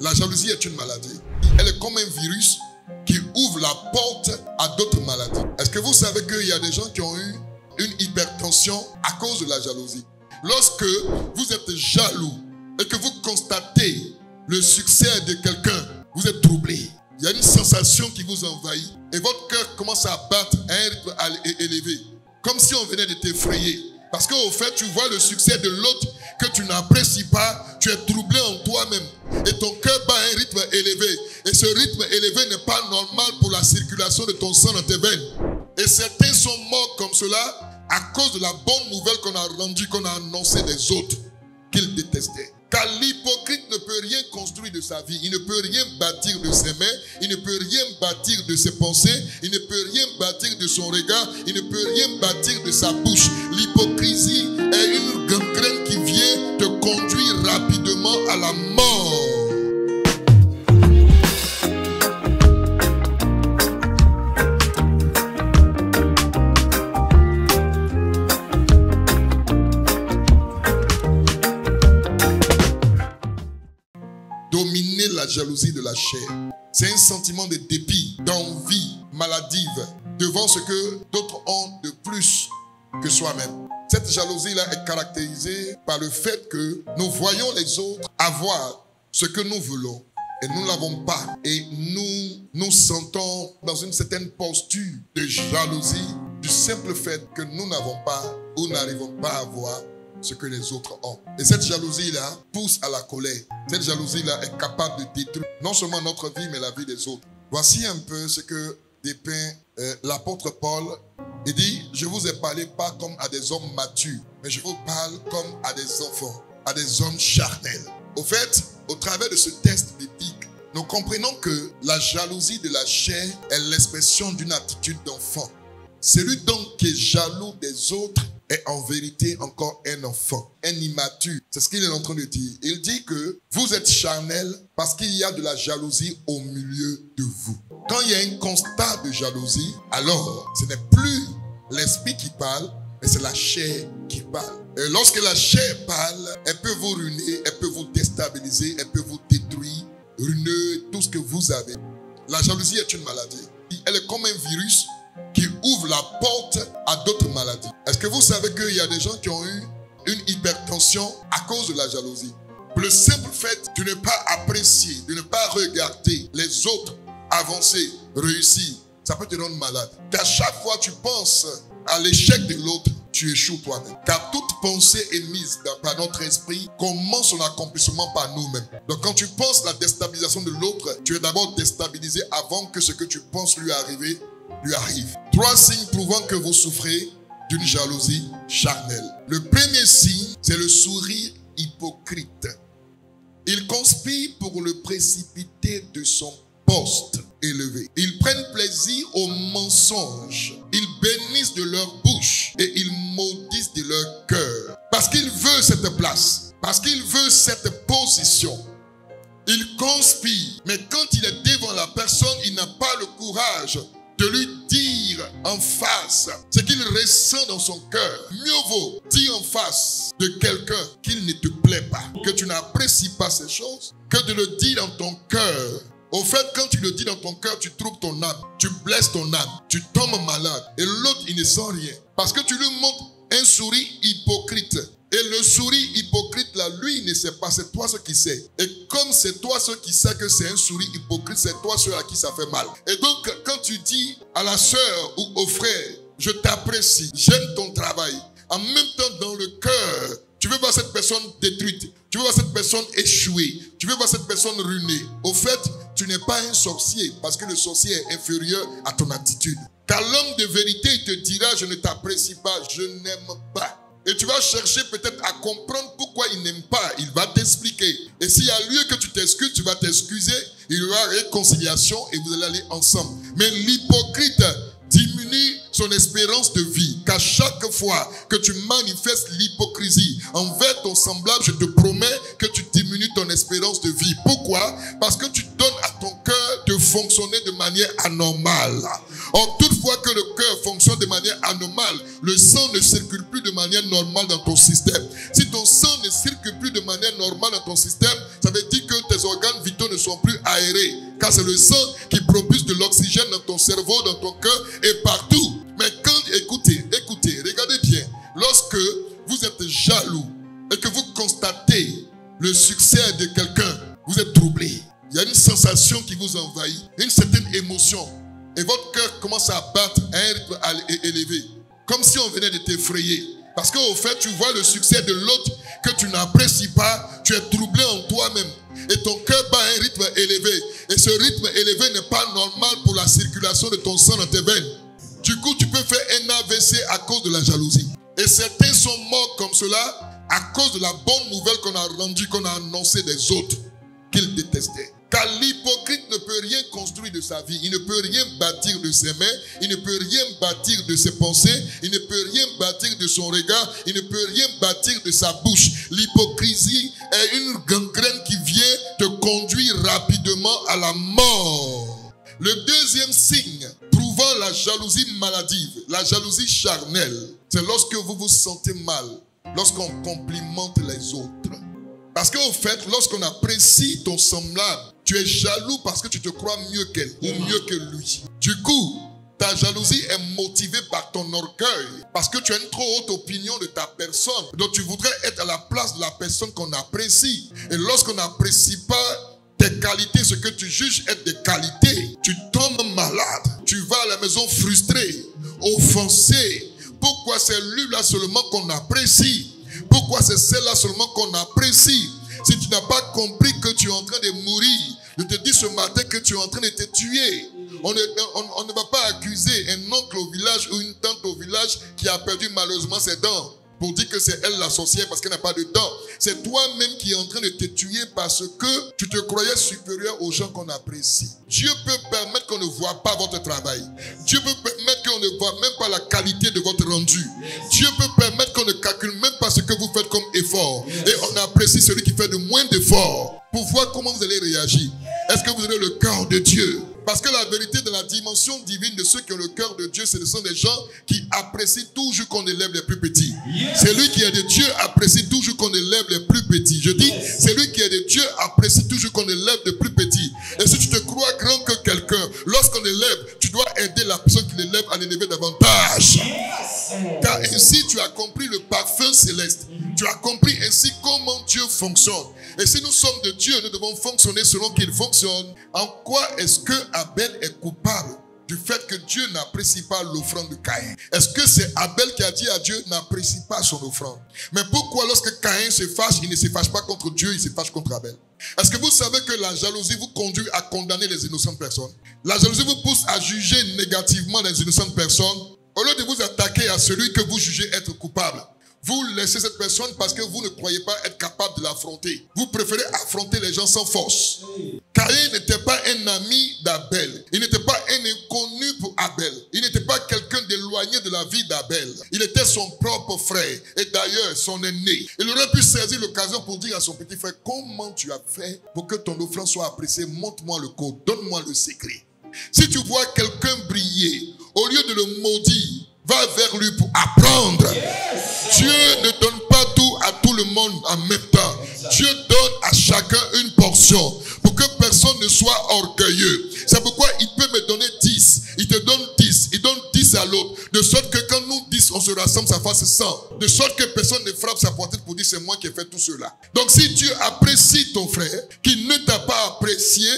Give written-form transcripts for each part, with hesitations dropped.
La jalousie est une maladie. Elle est comme un virus qui ouvre la porte à d'autres maladies. Est-ce que vous savez qu'il y a des gens qui ont eu une hypertension à cause de la jalousie? Lorsque vous êtes jaloux et que vous constatez le succès de quelqu'un, vous êtes troublé. Il y a une sensation qui vous envahit et votre cœur commence à battre à un rythme élevé, comme si on venait de t'effrayer. Parce qu'au fait, tu vois le succès de l'autre que tu n'apprécies pas, tu es troublé en toi-même. Et ton cœur bat à un rythme élevé. Et ce rythme élevé n'est pas normal pour la circulation de ton sang dans tes veines. Et certains sont morts comme cela à cause de la bonne nouvelle qu'on a rendue, qu'on a annoncée des autres, qu'ils détestaient. Car l'hypocrite ne peut rien construire de sa vie. Il ne peut rien bâtir de ses mains. Il ne peut rien bâtir de ses pensées. Il ne peut rien bâtir de son regard. Il ne peut rien bâtir de sa bouche. L'hypocrisie est une gangrène qui vient te conduire rapidement à la mort. Dominer la jalousie de la chair. C'est un sentiment de dépit, d'envie maladive devant ce que d'autres ont de plus que soi-même. Cette jalousie-là est caractérisée par le fait que nous voyons les autres avoir ce que nous voulons et nous ne l'avons pas. Et nous nous sentons dans une certaine posture de jalousie du simple fait que nous n'avons pas ou n'arrivons pas à avoir ce que les autres ont. Et cette jalousie-là pousse à la colère. Cette jalousie-là est capable de détruire non seulement notre vie, mais la vie des autres. Voici un peu ce que dépeint l'apôtre Paul. Il dit, je vous ai parlé pas comme à des hommes matures, mais je vous parle comme à des enfants, à des hommes charnels. Au fait, au travers de ce texte biblique, nous comprenons que la jalousie de la chair est l'expression d'une attitude d'enfant. Celui donc qui est jaloux des autres est en vérité encore un enfant, un immature. C'est ce qu'il est en train de dire. Il dit que vous êtes charnel parce qu'il y a de la jalousie au milieu de vous. Quand il y a un constat de jalousie, alors ce n'est plus l'esprit qui parle, mais c'est la chair qui parle. Et lorsque la chair parle, elle peut vous ruiner, elle peut vous déstabiliser, elle peut vous détruire, ruiner tout ce que vous avez. La jalousie est une maladie. Elle est comme un virus qui ouvre la porte à d'autres maladies. Est-ce que vous savez qu'il y a des gens qui ont eu une hypertension à cause de la jalousie? Le simple fait de ne pas apprécier, de ne pas regarder les autres avancer, réussir, ça peut te rendre malade. Qu'à chaque fois tu penses à l'échec de l'autre, tu échoues toi-même. Car toute pensée émise par notre esprit commence son accomplissement par nous-mêmes. Donc quand tu penses la déstabilisation de l'autre, tu es d'abord déstabilisé avant que ce que tu penses lui arrive. 3 signes prouvant que vous souffrez d'une jalousie charnelle. Le premier signe, c'est le sourire hypocrite. Ils conspirent pour le précipiter de son poste élevé. Ils prennent plaisir aux mensonges. Ils bénissent de leur bouche et ils maudissent de leur cœur. Parce qu'ils veulent cette place. Parce qu'ils veulent cette position. Il conspire. Mais quand il est devant la personne, il n'a pas le courage de lui dire en face ce qu'il ressent dans son cœur. Mieux vaut dire en face de quelqu'un qu'il ne te plaît pas, que tu n'apprécies pas ces choses, que de le dire dans ton cœur. Au fait, quand tu le dis dans ton cœur, tu troubles ton âme, tu blesses ton âme, tu tombes malade. Et l'autre, il ne sent rien. Parce que tu lui montres un sourire hypocrite. Et le sourire hypocrite, là, lui, il ne sait pas. C'est toi ce qui sais. Et comme c'est toi ce qui sais que c'est un sourire hypocrite, c'est toi ceux à qui ça fait mal. Et donc, quand tu dis à la sœur ou au frère, je t'apprécie, j'aime ton travail, en même temps, dans le cœur, tu veux voir cette personne détruite, tu veux voir cette personne échouée, tu veux voir cette personne ruinée. Au fait, tu n'es pas un sorcier, parce que le sorcier est inférieur à ton attitude. Car l'homme de vérité, il te dira, je ne t'apprécie pas, je n'aime pas. Et tu vas chercher peut-être à comprendre pourquoi il n'aime pas. Il va t'expliquer. Et s'il y a lieu que tu t'excuses, tu vas t'excuser. Il y aura réconciliation et vous allez aller ensemble. Mais l'hypocrite diminue son espérance de vie. Qu'à chaque fois que tu manifestes l'hypocrisie envers ton semblable, je te promets que tu diminues ton espérance de vie. Pourquoi? Parce que tu donnes à ton cœur de fonctionner de manière anormale. Or, toutefois que le cœur fonctionne de manière anormale, le sang ne circule plus de manière normale dans ton système. Si ton sang ne circule plus de manière normale dans ton système, ça veut dire que tes organes vitaux ne sont plus aérés. Car c'est le sang qui propulse de l'oxygène dans ton cerveau, dans ton cœur et partout. Mais quand, écoutez, regardez bien. Lorsque vous êtes jaloux et que vous constatez le succès de quelqu'un, vous êtes troublé. Il y a une sensation qui vous envahit, une certaine émotion. Et votre cœur commence à battre à un rythme élevé. Comme si on venait de t'effrayer. Parce qu'au fait, tu vois le succès de l'autre que tu n'apprécies pas, tu es troublé en toi-même. Et ton cœur bat à un rythme élevé. Et ce rythme élevé n'est pas normal pour la circulation de ton sang dans tes veines. Du coup, tu peux faire un AVC à cause de la jalousie. Et certains sont morts comme cela à cause de la bonne nouvelle qu'on a rendue, qu'on a annoncée des autres, qu'ils détestaient. Car l'hypocrite ne peut rien construire de sa vie. Il ne peut rien bâtir de ses mains. Il ne peut rien bâtir de ses pensées. Il ne peut rien bâtir de son regard. Il ne peut rien bâtir de sa bouche. L'hypocrisie est une gangrène qui vient te conduire rapidement à la mort. Le deuxième signe prouvant la jalousie maladive, la jalousie charnelle, c'est lorsque vous vous sentez mal, lorsqu'on complimente les autres. Parce qu'au fait, lorsqu'on apprécie ton semblable, tu es jaloux parce que tu te crois mieux qu'elle ou mieux que lui. Du coup, ta jalousie est motivée par ton orgueil parce que tu as une trop haute opinion de ta personne. Donc tu voudrais être à la place de la personne qu'on apprécie. Et lorsqu'on n'apprécie pas tes qualités, ce que tu juges être des qualités, tu tombes malade. Tu vas à la maison frustré, offensé. Pourquoi c'est lui-là seulement qu'on apprécie? Pourquoi c'est celle-là seulement qu'on apprécie? Si tu n'as pas compris que tu es en train de mourir, je te dis ce matin que tu es en train de te tuer. On ne va pas accuser un oncle au village ou une tante au village qui a perdu malheureusement ses dents pour dire que c'est elle la sorcière parce qu'elle n'a pas de dents. C'est toi-même qui es en train de te tuer parce que tu te croyais supérieur aux gens qu'on apprécie. Dieu peut permettre qu'on ne voit pas votre travail. Dieu peut permettre qu'on ne voit même pas la qualité de votre rendu. Dieu peut permettre qu'on ne calcule même pas ce que vous faites comme effort. Et on apprécie celui qui fait de moins d'efforts pour voir comment vous allez réagir. Est-ce que vous avez le cœur de Dieu? Parce que la vérité de la dimension divine de ceux qui ont le cœur de Dieu, ce sont des gens qui apprécient toujours qu'on élève les plus petits. Celui qui est de Dieu apprécie toujours qu'on élève les plus petits. Je dis, celui qui est de Dieu apprécie toujours qu'on élève les plus petits. Et si tu te crois grand que quelqu'un, lorsqu'on élève, tu dois aider la personne qui l'élève à l'élever davantage. Car ainsi tu as compris le parfum céleste. Tu as compris ainsi comment Dieu fonctionne. Et si nous sommes de Dieu, nous devons fonctionner selon qu'il fonctionne. En quoi est-ce que Abel est coupable du fait que Dieu n'apprécie pas l'offrande de Caïn? Est-ce que c'est Abel qui a dit à Dieu n'apprécie pas son offrande? Mais pourquoi lorsque Caïn se fâche, il ne se fâche pas contre Dieu, il se fâche contre Abel? Est-ce que vous savez que la jalousie vous conduit à condamner les innocentes personnes? La jalousie vous pousse à juger négativement les innocentes personnes. Au lieu de vous attaquer à celui que vous jugez être coupable, vous laissez cette personne parce que vous ne croyez pas être capable de l'affronter. Vous préférez affronter les gens sans force. Caïn n'était pas un ami d'Abel. Il n'était pas un inconnu pour Abel. Il n'était pas quelqu'un d'éloigné de la vie d'Abel. Il était son propre frère. Et d'ailleurs, son aîné. Il aurait pu saisir l'occasion pour dire à son petit frère, comment tu as fait pour que ton offrande soit appréciée? Montre-moi le code. Donne-moi le secret. Si tu vois quelqu'un briller, au lieu de le maudire, va vers lui pour apprendre. Dieu ne donne pas tout à tout le monde en même temps. Dieu donne à chacun une portion pour que personne ne soit orgueilleux. C'est pourquoi il peut me donner 10. Il te donne 10. Il donne 10 à l'autre. De sorte que quand nous 10, on se rassemble, ça fasse 100. De sorte que personne ne frappe sa poitrine pour dire c'est moi qui ai fait tout cela. Donc si Dieu apprécie ton frère, qui ne t'a pas apprécié,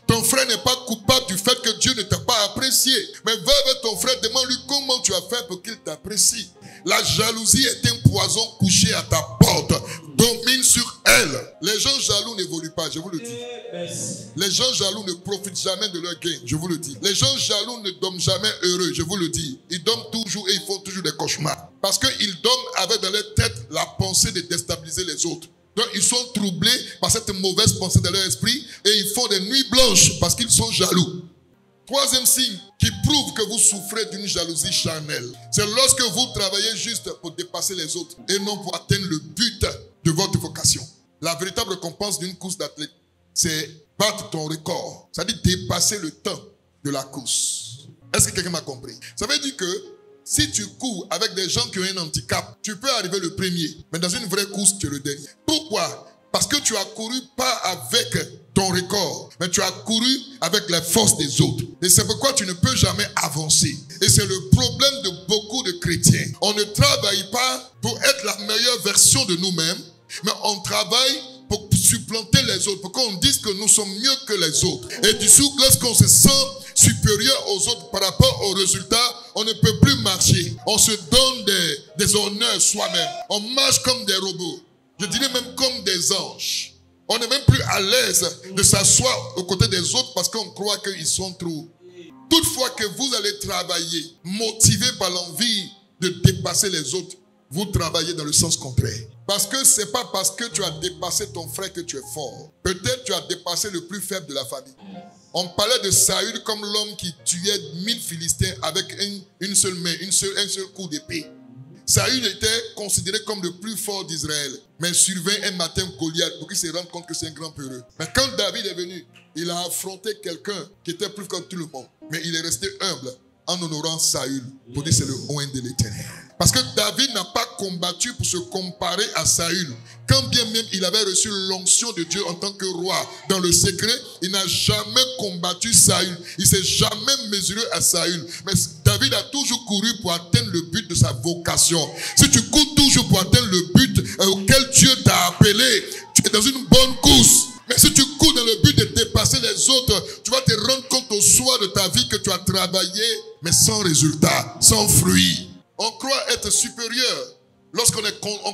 ton frère n'est pas coupable du fait que Dieu ne t'a pas apprécié. Mais va avec ton frère, demande-lui comment tu as fait pour qu'il t'apprécie. La jalousie est un poison couché à ta porte. Domine sur elle. Les gens jaloux n'évoluent pas, je vous le dis. Les gens jaloux ne profitent jamais de leur gain, je vous le dis. Les gens jaloux ne dorment jamais heureux, je vous le dis. Ils dorment toujours et ils font toujours des cauchemars. Parce qu'ils dorment avec dans leur tête la pensée de déstabiliser les autres. Donc ils sont troublés par cette mauvaise pensée dans leur esprit et ils font des nuits blanches parce qu'ils sont jaloux. Troisième signe qui prouve que vous souffrez d'une jalousie charnelle, c'est lorsque vous travaillez juste pour dépasser les autres et non pour atteindre le but de votre vocation. La véritable récompense d'une course d'athlète, c'est battre ton record, c'est-à-dire dépasser le temps de la course. Est-ce que quelqu'un m'a compris? Ça veut dire que si tu cours avec des gens qui ont un handicap, tu peux arriver le premier, mais dans une vraie course, tu es le dernier. Pourquoi? Parce que tu as couru pas avec ton record, mais tu as couru avec les forces des autres. Et c'est pourquoi tu ne peux jamais avancer. Et c'est le problème de beaucoup de chrétiens. On ne travaille pas pour être la meilleure version de nous-mêmes, mais on travaille pour supplanter les autres, pour qu'on dise que nous sommes mieux que les autres. Et du coup, lorsqu'on se sent supérieur aux autres par rapport aux résultats, on ne peut plus marcher. On se donne des honneurs soi-même. On marche comme des robots. Je dirais même comme des anges. On n'est même plus à l'aise de s'asseoir aux côtés des autres parce qu'on croit qu'ils sont trop. Toutefois que vous allez travailler, motivé par l'envie de dépasser les autres, vous travaillez dans le sens contraire. Parce que ce n'est pas parce que tu as dépassé ton frère que tu es fort. Peut-être tu as dépassé le plus faible de la famille. On parlait de Saül comme l'homme qui tuait 1000 Philistins avec une seule main, un seul coup d'épée. Saül était considéré comme le plus fort d'Israël. Mais survint un matin Goliath pour qu'il se rende compte que c'est un grand peureux. Mais quand David est venu, il a affronté quelqu'un qui était plus fort que tout le monde. Mais il est resté humble en honorant Saül pour dire c'est le oint de l'Éternel. Parce que David n'a pas combattu pour se comparer à Saül. Quand bien même il avait reçu l'onction de Dieu en tant que roi dans le secret, il n'a jamais combattu Saül. Il ne s'est jamais mesuré à Saül. Mais David a toujours couru pour atteindre le but de sa vocation. Si tu cours toujours pour atteindre le but auquel Dieu t'a appelé, tu es dans une bonne course. Mais si tu cours dans le but de dépasser les autres, tu vas te rendre compte au soir de ta vie que tu as travaillé, mais sans résultat, sans fruit. On croit être supérieur lorsqu'on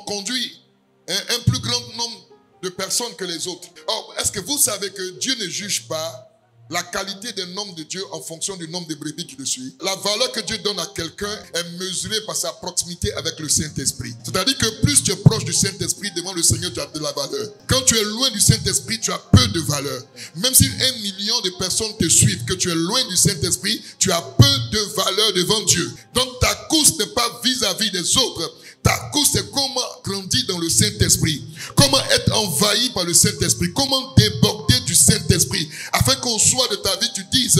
conduit un plus grand nombre de personnes que les autres. Or, est-ce que vous savez que Dieu ne juge pas la qualité d'un homme de Dieu en fonction du nombre de brebis qui le suit? La valeur que Dieu donne à quelqu'un est mesurée par sa proximité avec le Saint-Esprit. C'est-à-dire que plus tu es proche du Saint-Esprit, devant le Seigneur, tu as de la valeur. Quand tu es loin du Saint-Esprit, tu as peu de valeur. Même si 1 million de personnes te suivent, que tu es loin du Saint-Esprit, tu as peu de valeur devant Dieu. Donc ta course n'est pas vis-à-vis des autres. Ta course, c'est comment grandir dans le Saint-Esprit. Comment être envahi par le Saint-Esprit. Comment déborder du Saint-Esprit. Afin qu'au soir de ta vie, tu dises,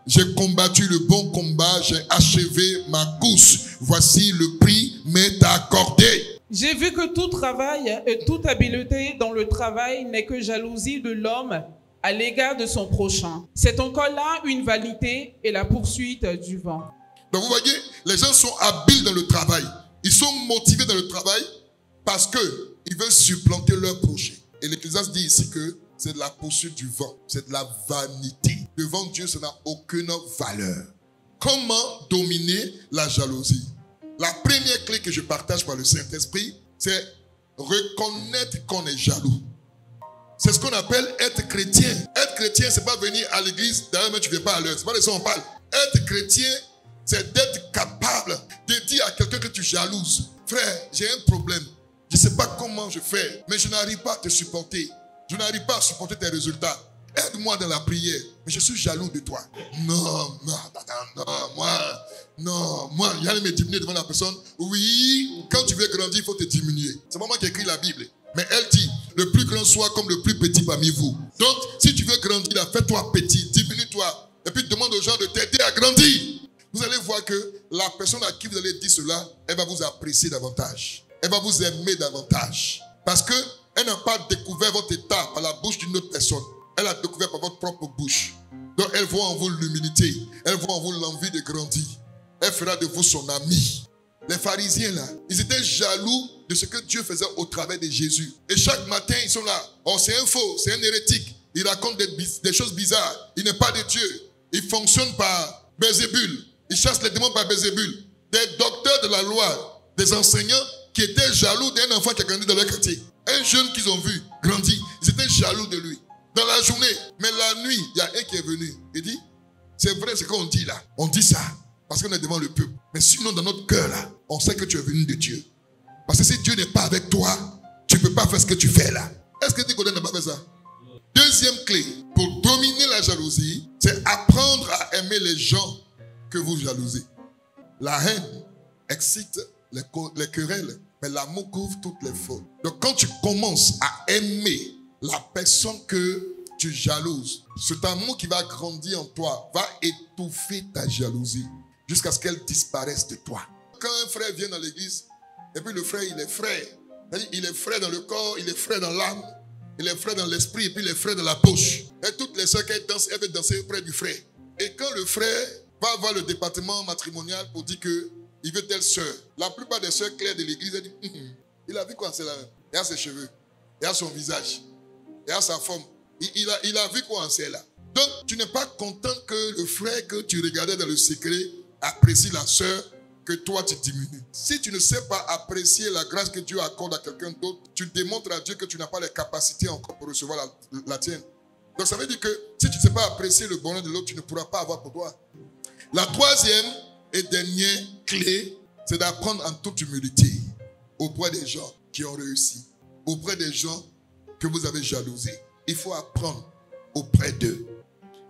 j'ai combattu le bon combat, j'ai achevé ma course. Voici le prix m'est accordé. J'ai vu que tout travail et toute habileté dans le travail n'est que jalousie de l'homme à l'égard de son prochain. C'est encore là une vanité et la poursuite du vent. Donc vous voyez, les gens sont habiles dans le travail. Ils sont motivés dans le travail parce qu'ils veulent supplanter leur projet. Et l'Ecclésiaste dit ici que c'est de la poursuite du vent. C'est de la vanité. Devant Dieu, ça n'a aucune valeur. Comment dominer la jalousie? La première clé que je partage par le Saint-Esprit, c'est reconnaître qu'on est jaloux. C'est ce qu'on appelle être chrétien. Être chrétien, c'est pas venir à l'église, d'ailleurs, mais tu ne viens pas à l'heure. C'est pas de ça qu'on parle. Être chrétien, c'est d'être capable de dire à quelqu'un que tu jalouses. Frère, j'ai un problème. Je ne sais pas comment je fais, mais je n'arrive pas à te supporter. Je n'arrive pas à supporter tes résultats. Aide-moi dans la prière. Mais je suis jaloux de toi. Non, moi, il y a me diminuer devant la personne. Oui, quand tu veux grandir, il faut te diminuer. C'est pas moi qui écris la Bible. Mais elle dit, le plus grand soit comme le plus petit parmi vous. Donc, si tu veux grandir, fais-toi petit, diminue-toi. Et puis demande aux gens de t'aider à grandir. Vous allez voir que la personne à qui vous allez dire cela, elle va vous apprécier davantage. Elle va vous aimer davantage. Parce qu'elle n'a pas découvert votre état par la bouche d'une autre personne. Elle a découvert par votre propre bouche. Donc elle voit en vous l'humilité. Elle voit en vous l'envie de grandir. Elle fera de vous son ami. Les pharisiens là, ils étaient jaloux de ce que Dieu faisait au travers de Jésus. Et chaque matin, ils sont là. Oh, c'est un faux, c'est un hérétique. Il raconte des choses bizarres. Il n'est pas de Dieu. Il fonctionne par Belzébul. Il chasse les démons par Belzébul. Des docteurs de la loi, des enseignants qui étaient jaloux d'un enfant qui a grandi dans leur quartier. Un jeune qu'ils ont vu grandir, ils étaient jaloux de lui. Dans la journée, mais la nuit, il y a un qui est venu. Il dit, c'est vrai ce qu'on dit là. On dit ça parce qu'on est devant le peuple. Mais sinon, dans notre cœur là, on sait que tu es venu de Dieu. Parce que si Dieu n'est pas avec toi, tu ne peux pas faire ce que tu fais là. Est-ce que Nicodème n'a pas fait ça? Deuxième clé, pour dominer la jalousie, c'est apprendre à aimer les gens que vous jalousez. La haine excite les querelles, mais l'amour couvre toutes les fautes. Donc quand tu commences à aimer la personne que tu jalouses, cet amour qui va grandir en toi va étouffer ta jalousie jusqu'à ce qu'elle disparaisse de toi. Quand un frère vient dans l'église, et puis le frère, il est frère. Il est frère dans le corps, il est frère dans l'âme. Et les frères dans l'esprit et puis les frères dans la poche. Et toutes les soeurs qui dansent, elles veulent danser auprès du frère. Et quand le frère va voir le département matrimonial pour dire qu'il veut telle soeur, la plupart des soeurs claires de l'église, elles disent il a vu quoi c'est là? Il a ses cheveux, il a son visage, il a sa forme. Il a vu quoi c'est là? Donc tu n'es pas content que le frère que tu regardais dans le secret apprécie la soeur que toi tu diminues. Si tu ne sais pas apprécier la grâce que Dieu accorde à quelqu'un d'autre, tu démontres à Dieu que tu n'as pas les capacités encore pour recevoir la tienne. Donc ça veut dire que si tu ne sais pas apprécier le bonheur de l'autre, tu ne pourras pas avoir pour toi. La troisième et dernière clé, c'est d'apprendre en toute humilité auprès des gens qui ont réussi, auprès des gens que vous avez jalousés. Il faut apprendre auprès d'eux.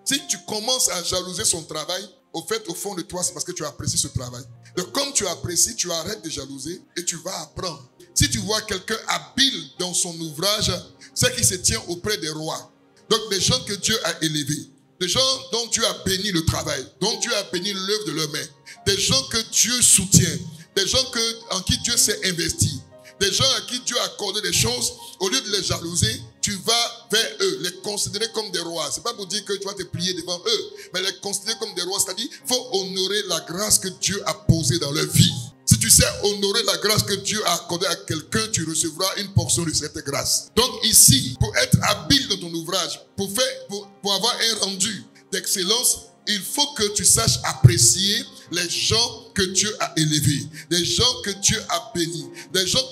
Si tu commences à jalouser son travail, au fond de toi, c'est parce que tu apprécies ce travail. Donc comme tu apprécies, tu arrêtes de jalouser et tu vas apprendre. Si tu vois quelqu'un habile dans son ouvrage, c'est qu'il se tient auprès des rois. Donc des gens que Dieu a élevés, des gens dont Dieu a béni le travail, dont Dieu a béni l'œuvre de leurs mains, des gens que Dieu soutient, des gens en qui Dieu s'est investi, des gens à qui Dieu a accordé des choses, au lieu de les jalouser, tu vas vers eux, les considérer comme des rois. Ce n'est pas pour dire que tu vas te plier devant eux, mais les considérer comme des rois, c'est-à-dire qu'il faut honorer la grâce que Dieu a posée dans leur vie. Si tu sais honorer la grâce que Dieu a accordée à quelqu'un, tu recevras une portion de cette grâce. Donc ici, pour être habile dans ton ouvrage, pour avoir un rendu d'excellence, il faut que tu saches apprécier les gens que Dieu a élevés, des gens que Dieu a bénis, des gens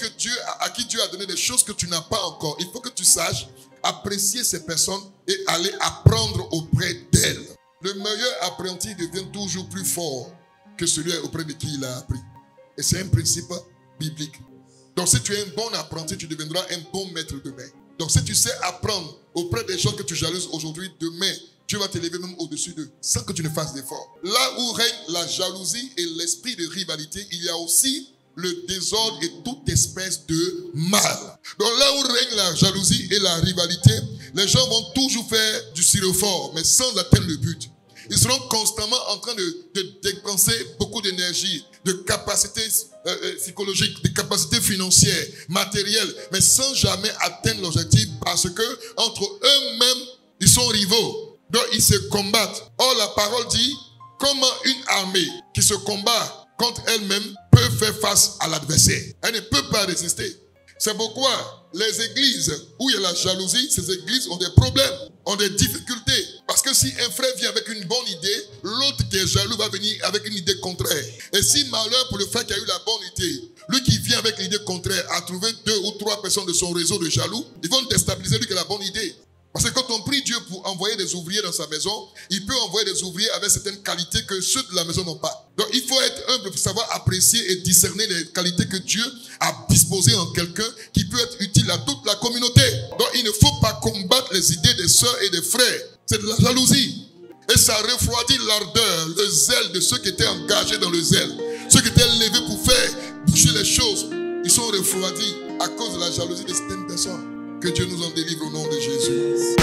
à qui Dieu a donné des choses que tu n'as pas encore. Il faut que tu saches apprécier ces personnes et aller apprendre auprès d'elles. Le meilleur apprenti devient toujours plus fort que celui auprès de qui il a appris. Et c'est un principe biblique. Donc si tu es un bon apprenti, tu deviendras un bon maître demain. Donc si tu sais apprendre auprès des gens que tu jalouses aujourd'hui, demain, Dieu va t'élever même au-dessus d'eux, sans que tu ne fasses d'efforts. Là où règne la jalousie et l'esprit de rivalité, il y a aussi le désordre et toute espèce de mal. Donc là où règne la jalousie et la rivalité, les gens vont toujours faire du styrofoam, mais sans atteindre le but. Ils seront constamment en train de dépenser beaucoup d'énergie, de capacités psychologiques, de capacités financières, matérielles, mais sans jamais atteindre l'objectif parce que entre eux-mêmes, ils sont rivaux. Donc ils se combattent. Or la parole dit, comment une armée qui se combat contre elle-même peut faire face à l'adversaire. Elle ne peut pas résister. C'est pourquoi les églises où il y a la jalousie, ces églises ont des problèmes, ont des difficultés. Parce que si un frère vient avec une bonne idée, l'autre qui est jaloux va venir avec une idée contraire. Et si malheur pour le frère qui a eu la bonne idée, lui qui vient avec l'idée contraire a trouvé 2 ou 3 personnes de son réseau de jaloux, ils vont déstabiliser lui qui a la bonne idée. Parce que quand on prie Dieu pour envoyer des ouvriers dans sa maison, il peut envoyer des ouvriers avec certaines qualités que ceux de la maison n'ont pas. Donc il faut être humble pour savoir apprécier et discerner les qualités que Dieu a disposées en quelqu'un qui peut être utile à toute la communauté. Donc il ne faut pas combattre les idées des sœurs et des frères. C'est de la jalousie. Et ça refroidit l'ardeur, le zèle de ceux qui étaient engagés dans le zèle. Ceux qui étaient levés pour faire bouger les choses. Ils sont refroidis à cause de la jalousie de certaines personnes. Que Dieu nous en délivre au nom de Jésus.